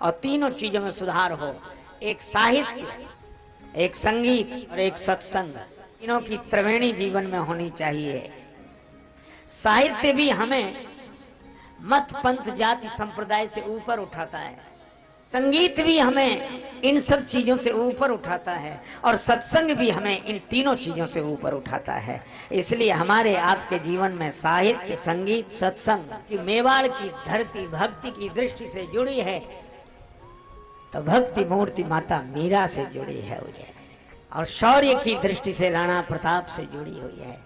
और तीनों चीजों में सुधार हो। एक साहित्य, एक संगीत और एक सत्संग, तीनों की त्रिवेणी जीवन में होनी चाहिए। साहित्य भी हमें मत पंथ जाति संप्रदाय से ऊपर उठाता है, संगीत भी हमें इन सब चीजों से ऊपर उठाता है, और सत्संग भी हमें इन तीनों चीजों से ऊपर उठाता है। इसलिए हमारे आपके जीवन में साहित्य, संगीत, सत्संग की मेवाड़ की धरती भक्ति की दृष्टि से जुड़ी है, तो भक्ति मूर्ति माता मीरा से जुड़ी है और शौर्य की दृष्टि से राणा प्रताप से जुड़ी हुई है,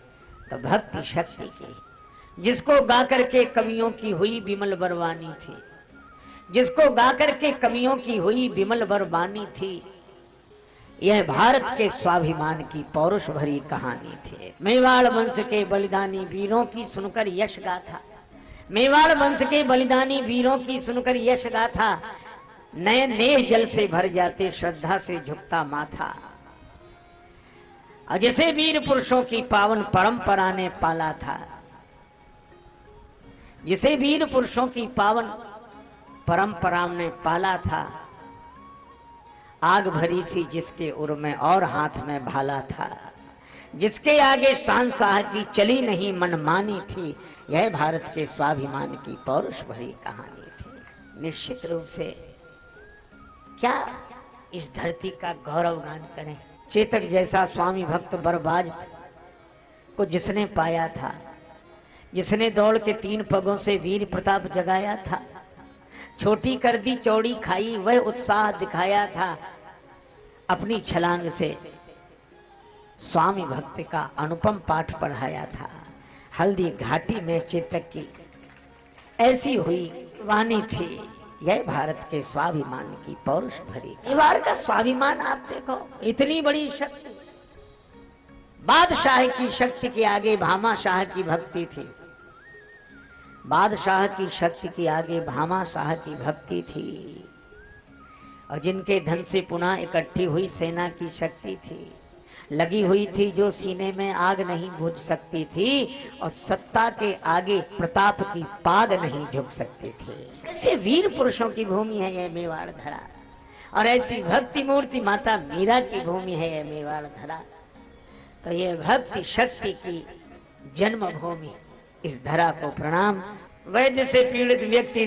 तो भक्ति शक्ति की, जिसको गाकर के कवियों की हुई विमल बरवानी थी, जिसको गाकर के कवियों की हुई विमल बरवानी थी। यह भारत के स्वाभिमान की पौरुष भरी कहानी थी। मेवाड़ वंश के बलिदानी वीरों की सुनकर यश गाथा, मेवाड़ वंश के बलिदानी वीरों की सुनकर यश गाथा, नए नेह जल से भर जाते श्रद्धा से झुकता माथा। और जैसे वीर पुरुषों की पावन परंपरा ने पाला था, जिसे वीर पुरुषों की पावन परंपरा ने पाला था, आग भरी थी जिसके उर में और हाथ में भाला था, जिसके आगे शान शाह की चली नहीं मनमानी थी। यह भारत के स्वाभिमान की पौरुष भरी कहानी थी। निश्चित रूप से क्या इस धरती का गौरव गान करें। चेतक जैसा स्वामी भक्त बरबाज को जिसने पाया था, जिसने दौड़ के 3 पगों से वीर प्रताप जगाया था, छोटी कर दी चौड़ी खाई वह उत्साह दिखाया था, अपनी छलांग से स्वामी भक्त का अनुपम पाठ पढ़ाया था। हल्दी घाटी में चेतक की ऐसी हुई वाणी थी। यह भारत के स्वाभिमान की पौरुष भरी मेवाड़ का स्वाभिमान आप देखो, इतनी बड़ी शक्ति, बादशाह की शक्ति के आगे भामा शाह की भक्ति थी, बादशाह की शक्ति के आगे भामा शाह की भक्ति थी, और जिनके धन से पुनः इकट्ठी हुई सेना की शक्ति थी, लगी हुई थी जो सीने में आग नहीं बुझ सकती थी, और सत्ता के आगे प्रताप की पाग नहीं झुक सकती थी। ऐसे वीर पुरुषों की भूमि है यह मेवाड़ धरा, और ऐसी भक्ति मूर्ति माता मीरा की भूमि है यह मेवाड़ धरा। तो यह भक्ति शक्ति की जन्मभूमि, इस धरा को प्रणाम। वैद्य से पीड़ित व्यक्ति,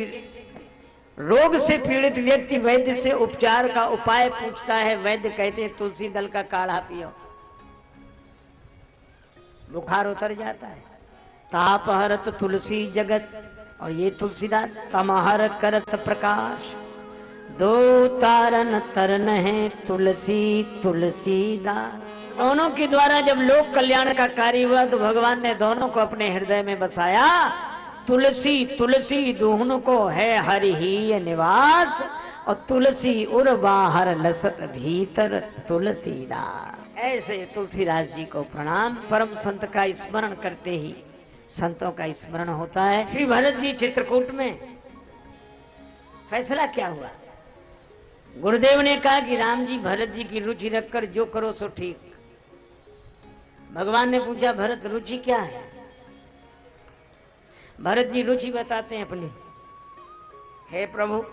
रोग से पीड़ित व्यक्ति वैद्य से उपचार का उपाय पूछता है। वैद्य कहते हैं तुलसी दल का काढ़ा पियो, बुखार उतर जाता है। ताप हरत तुलसी जगत, और ये तुलसीदास तमहर करत प्रकाश, दो तारन तरन है तुलसी तुलसीदास। दोनों के द्वारा जब लोक कल्याण का कार्य हुआ तो भगवान ने दोनों को अपने हृदय में बसाया। तुलसी तुलसी दूहन को है हरि ही निवास, और तुलसी उर बाहर लसत भीतर तुलसीदास। ऐसे तुलसीदास जी को प्रणाम। परम संत का स्मरण करते ही संतों का स्मरण होता है। श्री भरत जी चित्रकूट में फैसला क्या हुआ? गुरुदेव ने कहा कि राम जी भरत जी की रुचि रखकर जो करो सो ठीक। भगवान ने पूछा भरत रुचि क्या है? भरत जी रुचि बताते हैं अपनी। हे प्रभु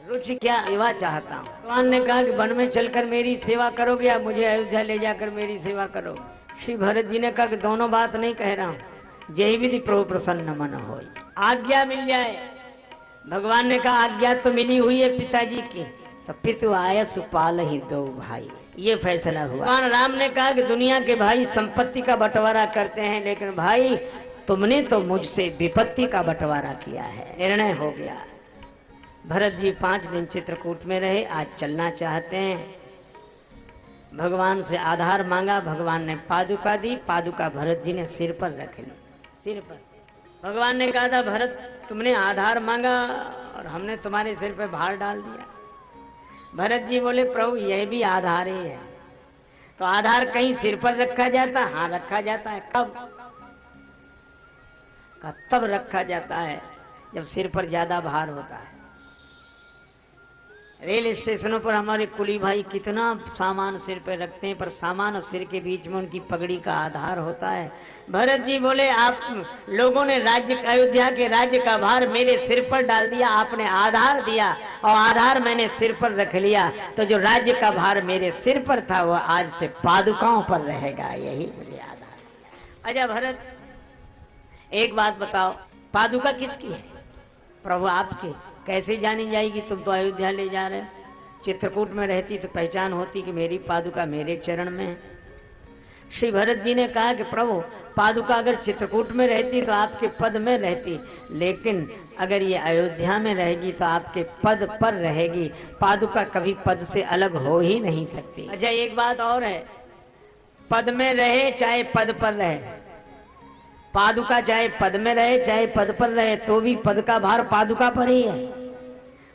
रुचि क्या? सेवा चाहता हूँ। भगवान ने कहा कि वन में चलकर मेरी सेवा करोगे या मुझे अयोध्या ले जाकर मेरी सेवा करोगे? श्री भरत जी ने कहा कि दोनों बात नहीं कह रहा हूँ, जय विधि प्रभु प्रसन्न मन होय, आज्ञा मिल जाए। भगवान ने कहा आज्ञा तो मिली हुई है पिताजी की, तो पितु आय सुपाल ही दो भाई। ये फैसला हुआ। भगवान राम ने कहा कि दुनिया के भाई संपत्ति का बंटवारा करते हैं, लेकिन भाई तुमने तो मुझसे विपत्ति का बंटवारा किया है। निर्णय हो गया। भरत जी 5 दिन चित्रकूट में रहे। आज चलना चाहते हैं। भगवान से आधार मांगा, भगवान ने पादुका दी। पादुका भरत जी ने सिर पर रख ली। सिर पर भगवान ने कहा था भरत तुमने आधार मांगा और हमने तुम्हारे सिर पर भार डाल दिया। भरत जी बोले प्रभु यह भी आधार ही है। तो आधार कहीं सिर पर रखा जाता? हाँ रखा जाता है। कब? तब रखा जाता है जब सिर पर ज्यादा भार होता है। रेल स्टेशनों पर हमारे कुली भाई कितना सामान सिर पर रखते हैं, पर सामान और सिर के बीच में उनकी पगड़ी का आधार होता है। भरत जी बोले, आप लोगों ने अयोध्या के राज्य का भार मेरे सिर पर डाल दिया, आपने आधार दिया और आधार मैंने सिर पर रख लिया, तो जो राज्य का भार मेरे सिर पर था वो आज से पादुकाओं पर रहेगा, यही मुझे आधार। अच्छा भरत, एक बात बताओ, पादुका किसकी है? प्रभु आपके। कैसे जानी जाएगी? तुम तो अयोध्या ले जा रहे हो। चित्रकूट में रहती तो पहचान होती कि मेरी पादुका मेरे चरण में है। श्री भरत जी ने कहा कि प्रभु, पादुका अगर चित्रकूट में रहती तो आपके पद में रहती, लेकिन अगर ये अयोध्या में रहेगी तो आपके पद पर रहेगी। पादुका कभी पद से अलग हो ही नहीं सकती। अच्छा एक बात और है, पद में रहे चाहे पद पर रहे, पादुका चाहे पद में रहे चाहे पद पर रहे, तो भी पद का भार पादुका पर ही है।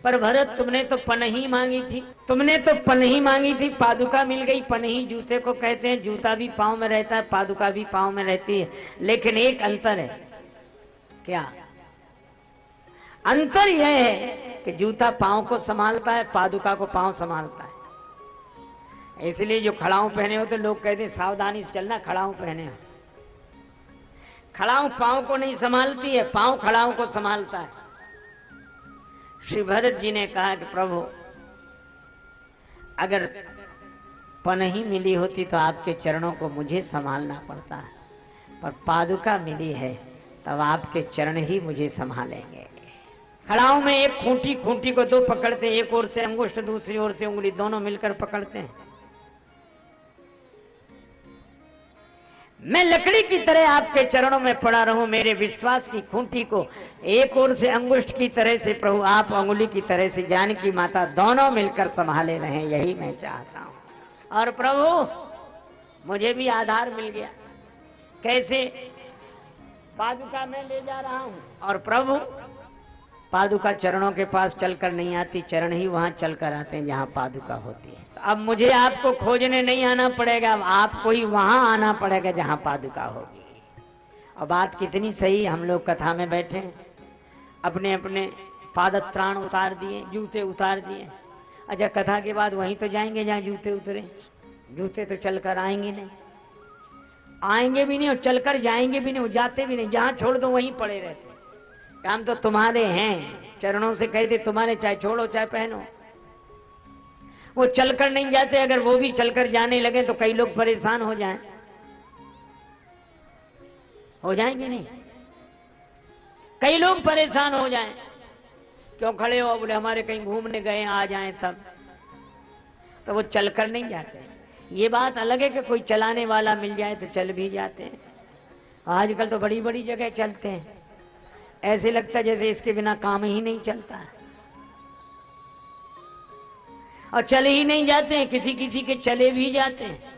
पर भरत, तुमने तो पनही मांगी थी, तुमने तो पनही मांगी थी, पादुका मिल गई। पनही जूते को कहते हैं, जूता भी पांव में रहता है, पादुका भी पांव में रहती है, लेकिन एक अंतर है। क्या अंतर? यह है कि जूता पांव को संभालता है, पादुका को पांव संभालता है। इसलिए जो खड़ाऊ पहने हो तो लोग कहते हैं सावधानी से चलना, खड़ाऊ पहने हो। खड़ाऊ पांव को नहीं संभालती है, पांव खड़ाऊ को संभालता है। श्री भरत जी ने कहा कि प्रभु, अगर पनही मिली होती तो आपके चरणों को मुझे संभालना पड़ता है, पर पादुका मिली है तब आपके चरण ही मुझे संभालेंगे। खड़ाऊ में एक खूंटी, खूंटी को दो पकड़ते, एक ओर से अंगुष्ठ दूसरी ओर से उंगली, दोनों मिलकर पकड़ते हैं। मैं लकड़ी की तरह आपके चरणों में पड़ा रहूं, मेरे विश्वास की खूंटी को एक ओर से अंगुष्ठ की तरह से प्रभु, आप अंगुली की तरह से जानकी माता, दोनों मिलकर संभाले रहें, यही मैं चाहता हूं। और प्रभु, मुझे भी आधार मिल गया। कैसे? पादुका मैं ले जा रहा हूं और प्रभु, पादुका चरणों के पास चलकर नहीं आती, चरण ही वहां चलकर आते हैं जहां पादुका होती है। तो अब मुझे आपको खोजने नहीं आना पड़ेगा, अब आपको ही वहां आना पड़ेगा जहां पादुका होगी। और बात कितनी सही, हम लोग कथा में बैठे, अपने अपने पादत्राण उतार दिए, जूते उतार दिए। अच्छा, कथा के बाद वहीं तो जाएंगे जहां जूते उतरे। जूते तो चलकर आएंगे नहीं, आएंगे भी नहीं और चलकर जाएंगे भी नहीं, जाते भी नहीं, जहां छोड़ दो वहीं पड़े रहते। काम तो तुम्हारे हैं, चरणों से कहते तुम्हारे, चाहे छोड़ो चाहे पहनो। वो चलकर नहीं जाते, अगर वो भी चलकर जाने लगे तो कई लोग परेशान हो जाएं। हो जाएंगे नहीं? कई लोग परेशान हो जाएं, क्यों खड़े हो? बोले हमारे कहीं घूमने गए, आ जाएं तब। तो वो चलकर नहीं जाते। ये बात अलग है कि कोई चलाने वाला मिल जाए तो चल भी जाते हैं। आजकल तो बड़ी बड़ी जगह चलते हैं, ऐसे लगता जैसे इसके बिना काम ही नहीं चलता है। और चले ही नहीं जाते हैं, किसी किसी के चले भी जाते हैं।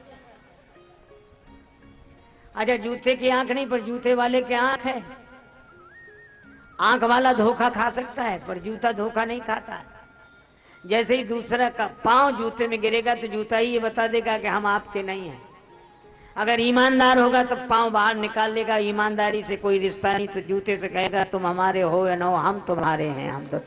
अच्छा, जूते की आंख नहीं, पर जूते वाले की आंख है। आंख वाला धोखा खा सकता है, पर जूता धोखा नहीं खाता है। जैसे ही दूसरा का पांव जूते में गिरेगा तो जूता ही ये बता देगा कि हम आपके नहीं हैं। अगर ईमानदार होगा तो पांव बाहर निकाल लेगा, ईमानदारी से कोई रिश्ता नहीं तो जूते से कहेगा तुम हमारे हो या न हो, हम तुम्हारे हैं, हम तो